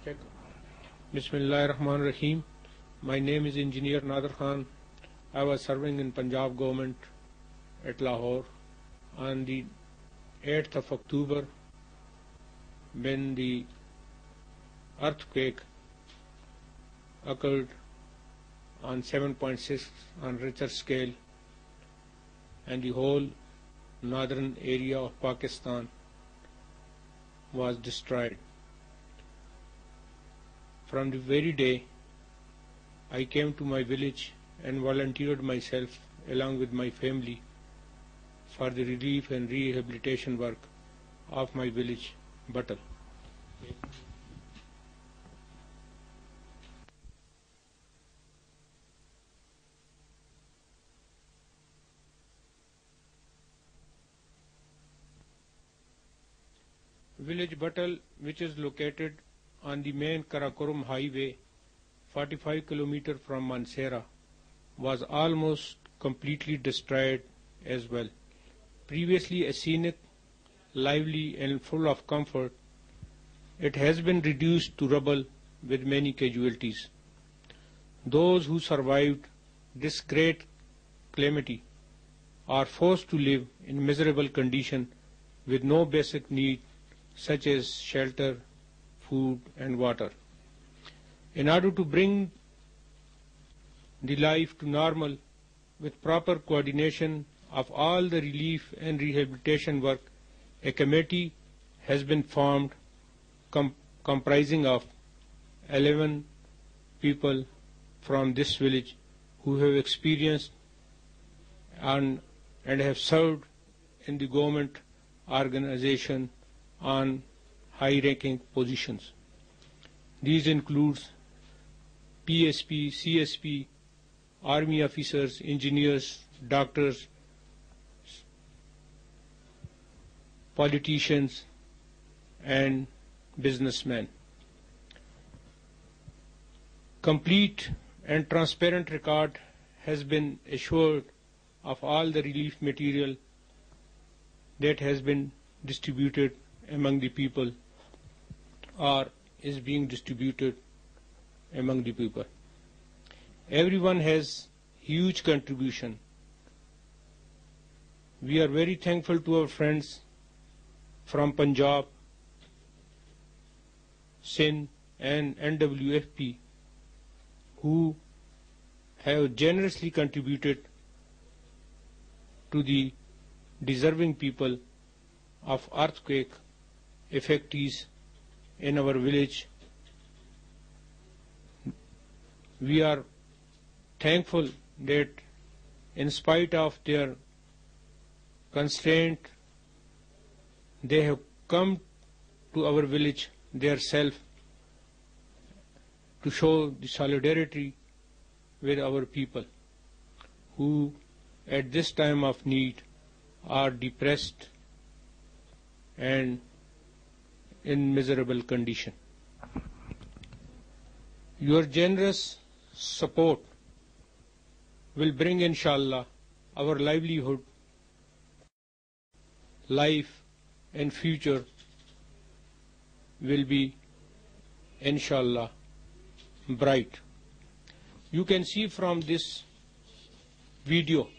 Check. Bismillahirrahmanirrahim. My name is Engineer Nader Khan. I was serving in Punjab government at Lahore on the 8th of October when the earthquake occurred on 7.6 on Richter scale, and the whole northern area of Pakistan was destroyed. From the very day I came to my village and volunteered myself along with my family for the relief and rehabilitation work of my village, Buttle. Village Buttle, which is located on the main Karakoram highway, 45 km from Mansehra, was almost completely destroyed as well. Previously a scenic, lively and full of comfort, it has been reduced to rubble with many casualties. Those who survived this great calamity are forced to live in miserable condition with no basic need such as shelter, food and water. In order to bring the life to normal with proper coordination of all the relief and rehabilitation work, a committee has been formed comprising of 11 people from this village who have experienced and have served in the government organization on high-ranking positions. These include PSP, CSP, army officers, engineers, doctors, politicians, and businessmen. Complete and transparent record has been assured of all the relief material that has been distributed among the people or is being distributed among the people. Everyone has huge contribution. We are very thankful to our friends from Punjab, Sindh and NWFP who have generously contributed to the deserving people of earthquake effectees in our village. We are thankful that in spite of their constraint, they have come to our village themselves to show the solidarity with our people who at this time of need are depressed and in miserable condition. Your generous support will bring, inshallah, our livelihood, life and future will be, inshallah, bright. You can see from this video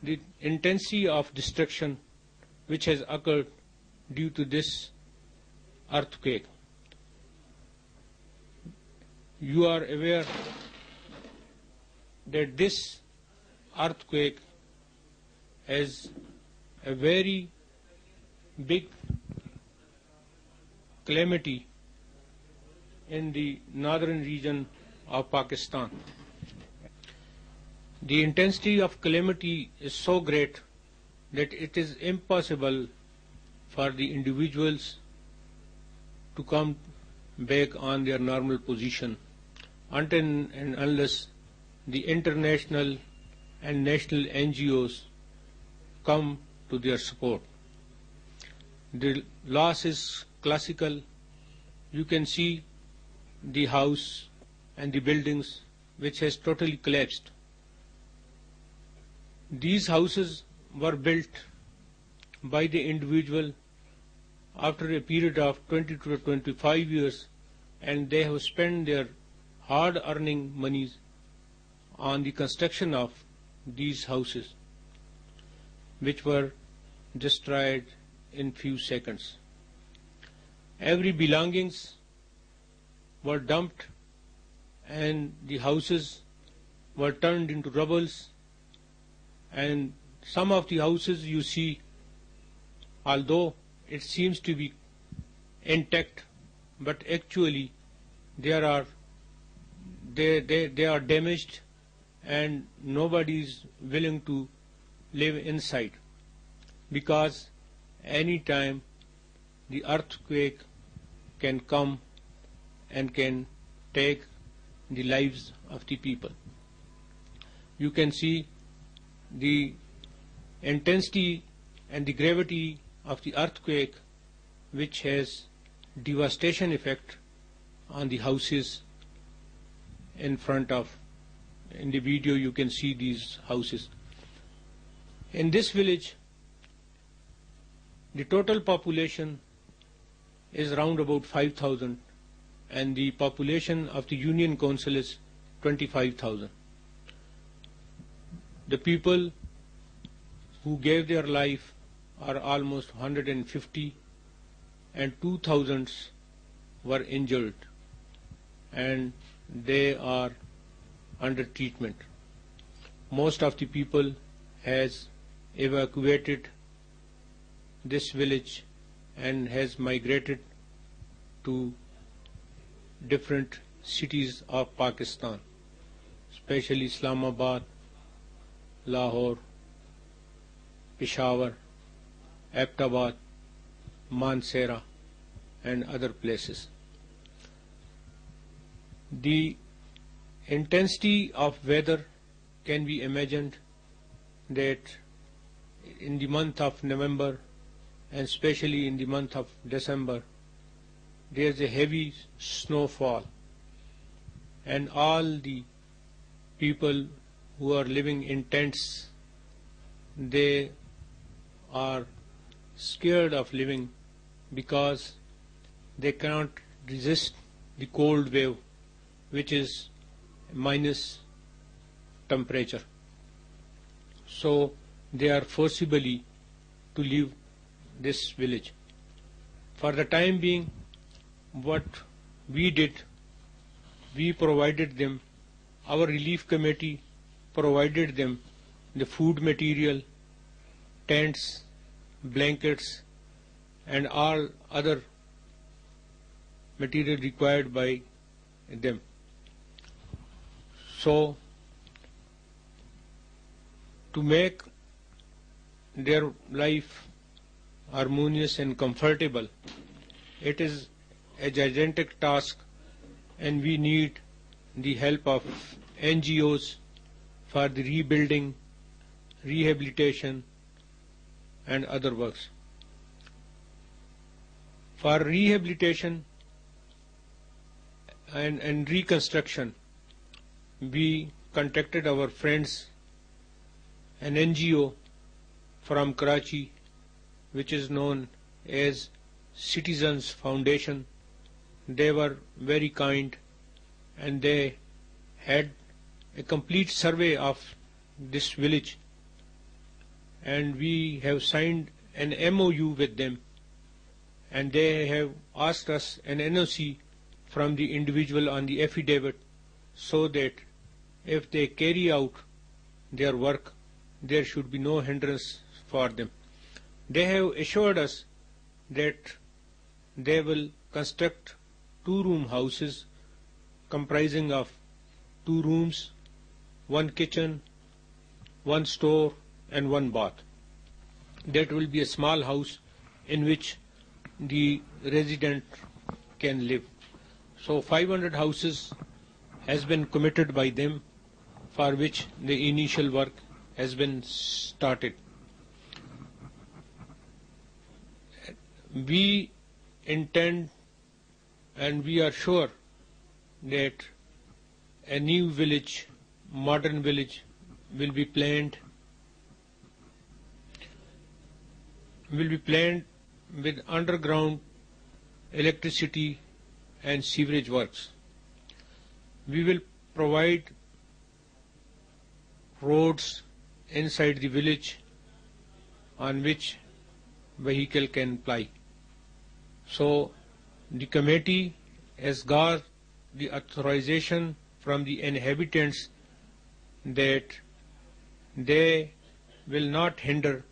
the intensity of destruction which has occurred due to this earthquake. You are aware that this earthquake is a very big calamity in the northern region of Pakistan. The intensity of calamity is so great that it is impossible for the individuals to come back on their normal position until and unless the international and national NGOs come to their support. The loss is classical. You can see the house and the buildings which has totally collapsed. These houses were built by the individual after a period of 20 to 25 years and they have spent their hard-earning monies on the construction of these houses, which were destroyed in few seconds. Every belongings were dumped and the houses were turned into rubbles, and some of the houses you see, although it seems to be intact, but actually they are damaged and nobody is willing to live inside, because any time the earthquake can come and can take the lives of the people. You can see the intensity and the gravity of the earthquake, which has devastation effect on the houses in front of. In the video you can see these houses. In this village, the total population is around about 5,000, and the population of the Union Council is 25,000. The people who gave their life are almost 150, and 2,000 were injured, and they are under treatment. Most of the people has evacuated this village and has migrated to different cities of Pakistan, especially Islamabad, Lahore, Peshawar, Abbottabad, Mansehra, and other places. The intensity of weather can be imagined that in the month of November and especially in the month of December, there is a heavy snowfall, and all the people who are living in tents, they are scared of living because they cannot resist the cold wave, which is minus temperature. So they are forcibly to leave this village. For the time being, what we did, we provided them, our relief committee provided them the food material, tents, blankets, and all other material required by them. So, to make their life harmonious and comfortable, it is a gigantic task, and we need the help of NGOs for the rebuilding, rehabilitation, and other works. For rehabilitation and reconstruction, we contacted our friends, an NGO from Karachi, which is known as Citizens Foundation. They were very kind, and they had a complete survey of this village, and we have signed an MOU with them, and they have asked us an NOC from the individual on the affidavit, so that if they carry out their work, there should be no hindrance for them. They have assured us that they will construct 2-room houses comprising of 2 rooms, 1 kitchen, 1 store, and 1 bath. That will be a small house in which the resident can live. So 500 houses has been committed by them, for which the initial work has been started. We intend and we are sure that a new village, modern village, will be planned with underground electricity and sewerage works. We will provide roads inside the village on which vehicle can ply. So the committee has got the authorization from the inhabitants that they will not hinder